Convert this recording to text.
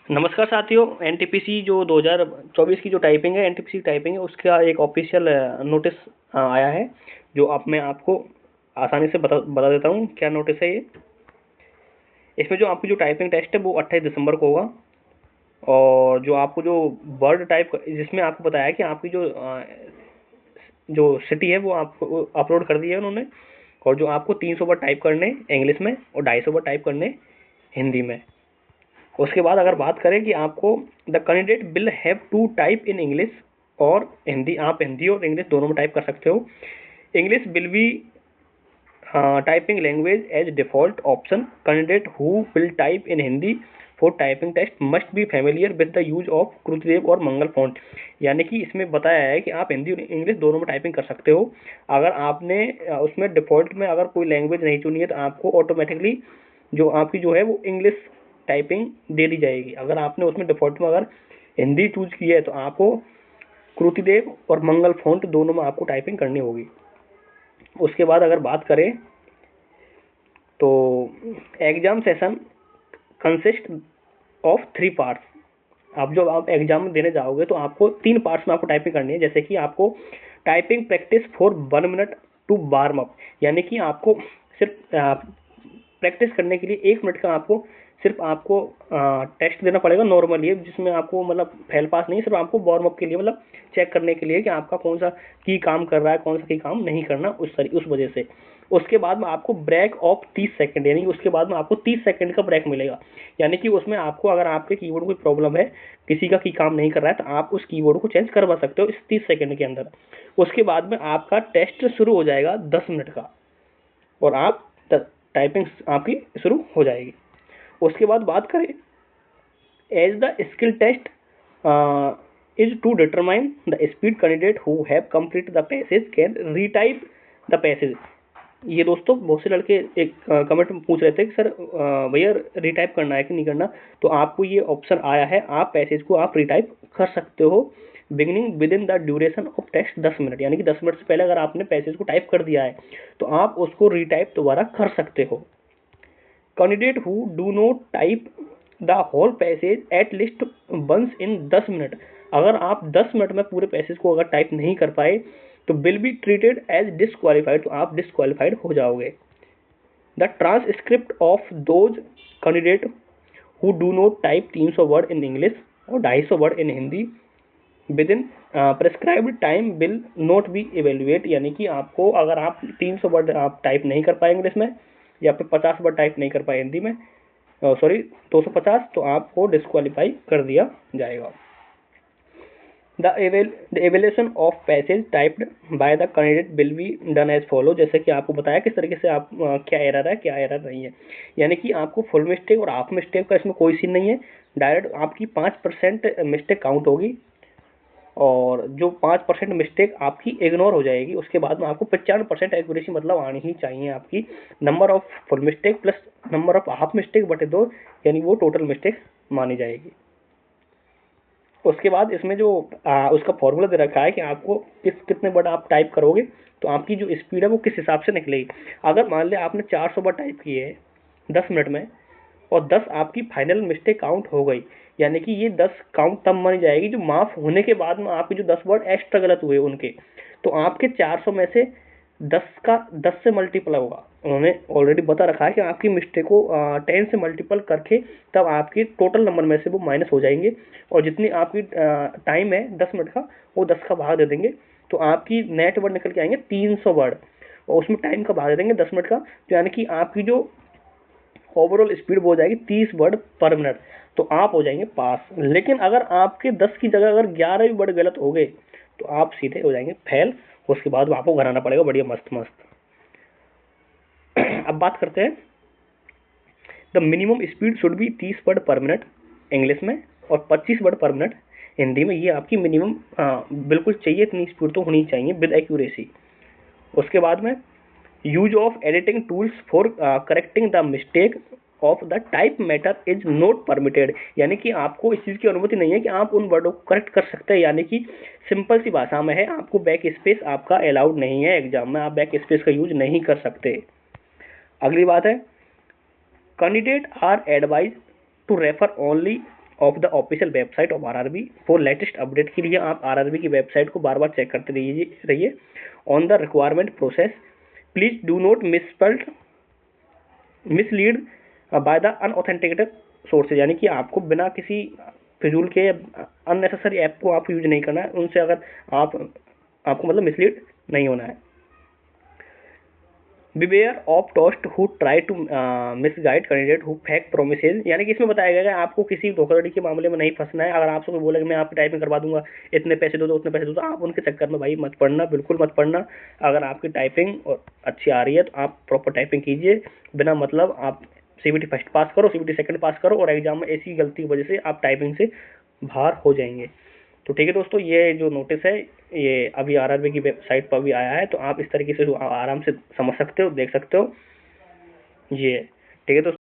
नमस्कार साथियों। एनटीपीसी जो 2024 की जो टाइपिंग है, एनटीपीसी टाइपिंग है, उसका एक ऑफिशियल नोटिस आया है, जो मैं आपको आसानी से बता देता हूँ क्या नोटिस है ये। इसमें जो आपकी जो टाइपिंग टेस्ट है वो 28 दिसंबर को होगा, और जो आपको जो वर्ड टाइप जिसमें आपको बताया कि आपकी जो सिटी है वो आपको अपलोड कर दी है उन्होंने, और जो आपको 300 वर्ड टाइप करने इंग्लिश में और 250 वर्ड टाइप करने हिंदी में। उसके बाद अगर बात करें कि आपको the candidate will have to type in English और हिंदी, आप हिंदी और इंग्लिश दोनों में टाइप कर सकते हो। English will be typing language as default option. Candidate who will type in Hindi for typing test must be familiar with the use of Krutidev और Mangal font. यानी कि इसमें बताया है कि आप हिंदी और इंग्लिश दोनों में टाइपिंग कर सकते हो। अगर आपने उसमें डिफॉल्ट में अगर कोई लैंग्वेज नहीं चुनी है तो आपको ऑटोमेटिकली जो आपकी जो है वो इंग्लिश टाइपिंग दे दी जाएगी। अगर आपने उसमें डिफॉल्ट में अगर हिंदी चूज की है तो आपको क्रुतिदेव और मंगल फॉन्ट दोनों में आपको टाइपिंग करनी होगी। उसके बाद अगर बात करें तो exam session consist of 3 parts. आप एग्जाम देने जाओगे तो आपको 3 पार्ट्स में आपको टाइपिंग करनी है। जैसे कि आपको typing practice for 1 minute to warm up, यानी कि आपको सिर्फ प्रैक्टिस करने के लिए 1 मिनट का आपको सिर्फ आपको टेस्ट देना पड़ेगा नॉर्मली, जिसमें आपको मतलब फेल पास नहीं, सिर्फ आपको वार्म अप के लिए मतलब चेक करने के लिए कि आपका कौन सा की काम कर रहा है, कौन सा की काम नहीं करना, उस वजह से। उसके बाद में आपको ब्रेक ऑफ 30 सेकंड, यानी कि उसके बाद में आपको 30 सेकंड का ब्रेक मिलेगा। यानी कि उसमें आपको अगर आपके कीबोर्ड में कोई प्रॉब्लम है, किसी का की काम नहीं कर रहा है, तो आप उस कीबोर्ड को चेंज करवा सकते हो इस 30 सेकंड के अंदर। उसके बाद में आपका टेस्ट शुरू हो जाएगा 10 मिनट का, और आप टाइपिंग आपकी शुरू हो जाएगी। उसके बाद बात करें as the skill test is to determine the speed, candidate who have complete the passage can retype the passage. ये दोस्तों बहुत से लड़के एक कमेंट में पूछ रहे थे कि सर भैया रीटाइप करना है कि नहीं करना, तो आपको ये ऑप्शन आया है, आप पैसेज को आप रीटाइप कर सकते हो beginning within the duration of test 10 minute. यानी कि 10 मिनट से पहले अगर आपने पैसेज को टाइप कर दिया है तो आप उसको रीटाइप दोबारा कर सकते हो। Candidate who do not type the whole passage at least once in 10 minute, अगर आप 10 मिनट में पूरे पैसेज को अगर टाइप नहीं कर पाए तो will be treated as disqualified, तो आप डिसक्वालीफाइड हो जाओगे। The transcript of those candidate who do not type 300 word in English और 250 word in Hindi within prescribed time will not be evaluate. यानी कि आपको अगर आप 300 वर्ड आप टाइप नहीं कर पाए इंग्लिश में, या फिर 50 वर्ड टाइप नहीं कर पाए हिंदी में, सॉरी 250, तो आपको डिस्क्वालीफाई कर दिया जाएगा। The evaluation of passage typed by the candidate will be done as follow. जैसे कि आपको बताया किस तरीके से आप क्या एरर है क्या एरर नहीं है। यानी कि आपको फुल मिस्टेक और हाफ मिस्टेक का इसमें कोई सीन नहीं है, डायरेक्ट आपकी 5% मिस्टेक काउंट होगी, और जो 5% मिस्टेक आपकी इग्नोर हो जाएगी। उसके बाद में आपको 95% एक्यूरेसी मतलब आनी ही चाहिए आपकी। Number of full mistake plus number of half mistake बटे 2, यानी वो टोटल मिस्टेक मानी जाएगी। उसके बाद इसमें जो उसका फॉर्मूला दे रखा है कि आपको कितने वर्ड आप टाइप करोगे तो आपकी जो स्पीड है वो किस हिसाब से निकलेगी। अगर मान लिया आपने 400 वर्ड टाइप किए है 10 मिनट में, और 10 आपकी फाइनल मिस्टेक काउंट हो गई, यानी कि ये 10 काउंट तब मानी जाएगी जो माफ होने के बाद में आपके जो 10 वर्ड एक्स्ट्रा गलत हुए उनके, तो आपके 400 में से 10 से मल्टीपल होगा। उन्होंने ऑलरेडी बता रखा है कि आपकी मिस्टेक को 10 से मल्टीपल करके तब आपकी टोटल नंबर में से वो माइनस हो जाएंगे, और जितनी आपकी टाइम है 10 मिनट का वो 10 का भाग दे देंगे, तो आपकी नेट वर्ड निकल के आएंगे 300 वर्ड, और उसमें टाइम का भाग दे देंगे 10 मिनट का, तो यानी कि आपकी जो ओवरऑल स्पीड हो जाएगी 30 वर्ड पर मिनट, तो आप हो जाएंगे पास। लेकिन अगर आपके 10 की जगह अगर 11 भी वर्ड गलत हो गए तो आप सीधे हो जाएंगे फेल। उसके बाद आपको घर आना पड़ेगा बढ़िया मस्त मस्त। अब बात करते हैं, the minimum speed should be 30 word पर मिनट इंग्लिश में और 25 वर्ड पर मिनट हिंदी में। ये आपकी मिनिमम बिल्कुल चाहिए, इतनी स्पीड तो होनी चाहिए विद एक्यूरेसी। उसके बाद में use of editing tools for correcting the mistake of the type matter is not permitted. यानी कि आपको इस चीज की अनुमति नहीं है कि आप उन वर्डों को करेक्ट कर सकते हैं। यानी कि सिंपल सी भाषा में है, आपको बैक स्पेस आपका अलाउड नहीं है, एग्जाम में आप बैक स्पेस का यूज नहीं कर सकते। अगली बात है, candidate are advise to refer only of the official website of RRB. For latest update के लिए आप आरआरबी की वेबसाइट को बार बार चेक करते रहिए। On the requirement process, please do not mislead by the unauthenticated sources, यानी कि आपको बिना किसी फिजूल के अननेसेसरी ऐप को आप यूज नहीं करना है। उनसे अगर आपको मतलब मिसलीड नहीं होना है। Beware of those who try to misguide candidate who fake promises, यानी कि इसमें बताया गया है आपको किसी धोखाधड़ी के मामले में नहीं फंसना है। अगर आपसे कोई बोले कि मैं आपकी टाइपिंग करवा दूंगा, इतने पैसे दो दो उतने पैसे दो, तो आप उनके चक्कर में भाई मत पड़ना, बिल्कुल मत पड़ना। अगर आपकी टाइपिंग और अच्छी आ रही है तो आप प्रॉपर टाइपिंग कीजिए, बिना मतलब आप सीबीटी फर्स्ट पास करो, सीबीटी सेकंड पास करो, और एग्जाम में ऐसी गलती की वजह से आप टाइपिंग से बाहर हो जाएंगे। तो ठीक है दोस्तों, ये जो नोटिस है ये अभी आरआरबी की वेबसाइट पर भी आया है, तो आप इस तरीके से आराम से समझ सकते हो, देख सकते हो। ये ठीक है दोस्तों।